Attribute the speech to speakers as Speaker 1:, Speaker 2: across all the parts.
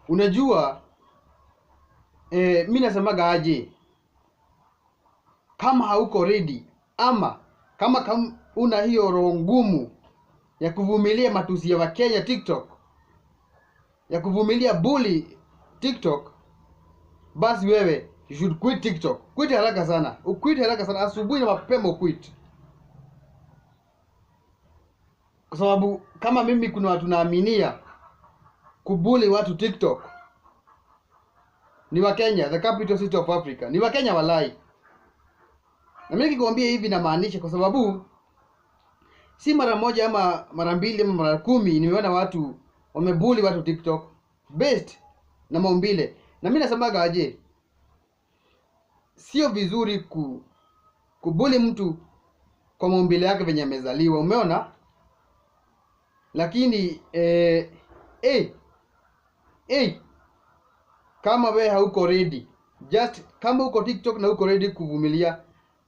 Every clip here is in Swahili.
Speaker 1: Unajua mimi nasemaga aje, kama hauko ready ama kama una hiyo roho ngumu ya kuvumilia matusi ya Wakenya TikTok, ya kuvumilia bully TikTok, basi wewe you should quit TikTok. Quit haraka sana. Uquit haraka sana, asubuhi na mapema uquit. Kwa sababu kama mimi kuna watu naaminia kubuli watu TikTok ni Wakenya, the capital city of Africa. Ni Wakenya walai. Na mimi nikikwambia hivi namaanisha, kwa sababu si mara moja ama mara mbili ama mara 10 nimeona watu wamebuli watu TikTok based na maumbile. Na mimi nasemaga aje, sio vizuri kubuli mtu kwa maumbile yake venye amezaliwa, umeona? Lakini kama we hauko ready, just kama uko TikTok na uko ready kuvumilia,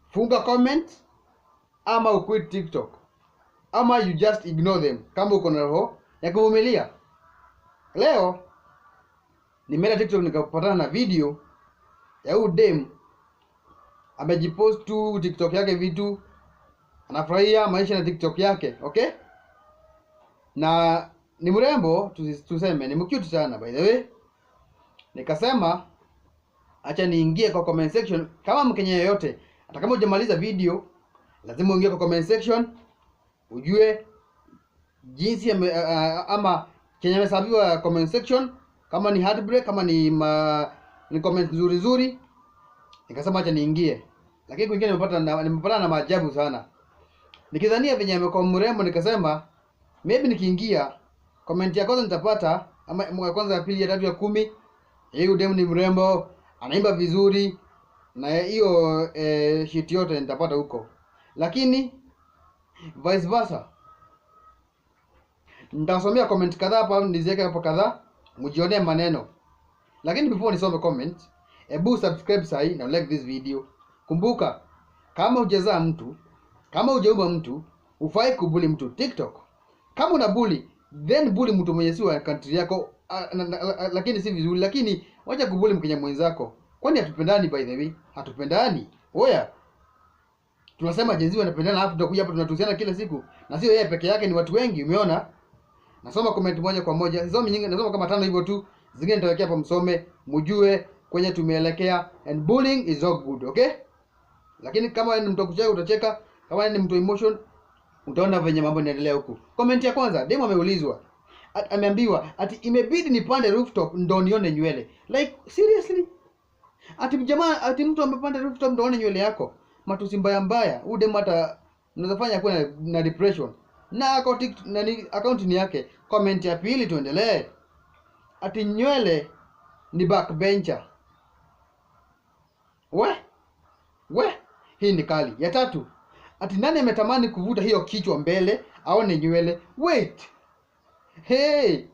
Speaker 1: funga comment ama uquit TikTok, ama you just ignore them kama uko na roho ya kuvumilia. Leo nimeenda TikTok nikapatana na video ya udem amejipost tu TikTok yake vitu, anafurahia maisha na TikTok yake, okay? Na ni mrembo, tuseme ni mcute sana by the way. Nikasema acha niingie kwa comment section. Kama Mkenya yoyote, hata kama hujamaliza video, lazima uingie kwa comment section ujue jinsi ama Kenya amesabiwa comment section, kama ni heartbreak, kama ni comment nzuri nzuri. Nikasema acha niingie, lakini kwingine nimepata na maajabu sana. Nikidhania venye amekuwa mrembo, nikasema maybe nikiingia comment ya kwanza nitapata, ama ya kwanza, ya pili, ya tatu, ya 10, hiyo dem ni mrembo, anaimba vizuri, na hiyo shit yote nitapata huko. Lakini vice versa, nitasomea comment kadhaa hapa, niziweke hapo kadhaa mjionee maneno. Lakini before nisome comment, hebu subscribe sahi na like this video. Kumbuka, kama hujazaa mtu, kama hujaumba mtu, ufai kubuli mtu TikTok. Kama una bully, then bully mtu mwenye si wa country yako, lakini si vizuri. Lakini wacha kubuli Mkenya mwenzako. Kwani hatupendani? By the way, hatupendani. Oya, tunasema jenzi wanapendana, hapo tutakuja hapa tunatusiana kila siku. Na sio yeye peke yake, ni watu wengi, umeona? Nasoma comment moja kwa moja. Hizo nyingine nasoma kama 5 hivyo tu. Zingine nitawekea hapa msome, mjue kwenye tumeelekea. And bullying is not good, okay? Lakini kama ni mtu kucheka utacheka, kama ni mtu emotion utaona venye mambo yanaendelea huku. Comment ya kwanza, demo ameulizwa, ameambiwa ati imebidi nipande rooftop ndo nione nywele. Like seriously? Ati jamaa, ati mtu amepanda rooftop ndo aone nywele yako? Matusi mbaya mbaya. Huyu demo hata unaweza fanya kuwa na depression. Na account ni yake. Comment ya pili, tuendelee. Ati nywele ni backbencher. We, hii ni kali. Ya tatu, ati nani ametamani kuvuta hiyo kichwa mbele aone nywele? Wait. Hey,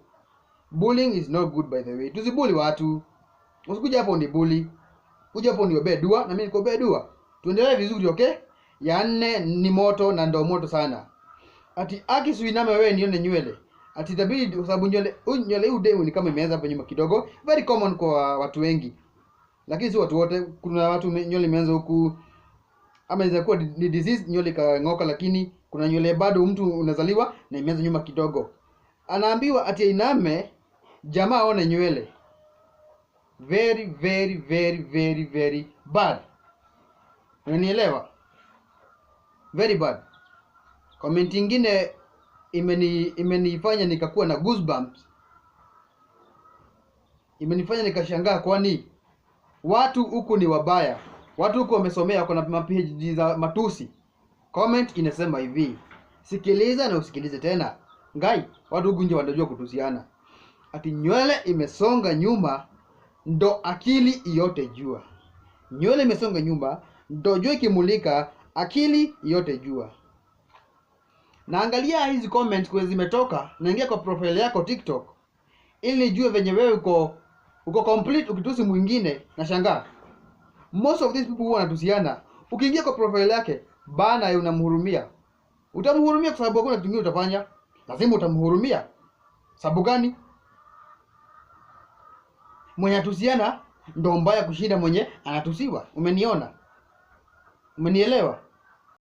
Speaker 1: bullying is not good by the way. Tusibuli watu. Usikuja hapo ni bully. Kuja hapo niombe dua na mimi nikuombe dua. Tuendelee vizuri, okay? Ya 4 ni moto na ndo moto sana. Ati akisuiname wewe nione nywele. Ati itabidi kwa sababu nywele udemu ni kama imeanza hapo nyuma kidogo. Very common kwa watu wengi. Lakini si watu wote. Kuna watu nywele imeanza huku, ama inaweza kuwa ni disease, nywele kang'oka, lakini kuna nywele bado mtu unazaliwa na imeanza nyuma kidogo. Anaambiwa ati iname jamaa aone nywele. Very very very very very bad. Unanielewa? Very bad. Comment nyingine imenifanya nikakuwa na goosebumps. Imenifanya nikashangaa, kwani watu huku ni wabaya. Watu huku wamesomea, kuna PhD za matusi. Comment inasema hivi, sikiliza na usikilize tena. Ngai, watu huku nje wanajua kutusiana. Ati nywele imesonga nyuma ndo akili yote jua. Nywele imesonga nyuma ndo jua ikimulika, akili yote jua. Naangalia hizi comment kwa zimetoka, naingia kwa profile yako TikTok ili nijue venye wewe uko complete ukitusi mwingine. Na shangaa most of these people who wanatusiana, ukiingia kwa profile yake bana unamhurumia. Utamhurumia kwa sababu hakuna kitu kingine utafanya. Lazima utamhurumia. Sababu gani? mwenye atusiana ndo mbaya kushinda mwenye anatusiwa. Umeniona? Umenielewa?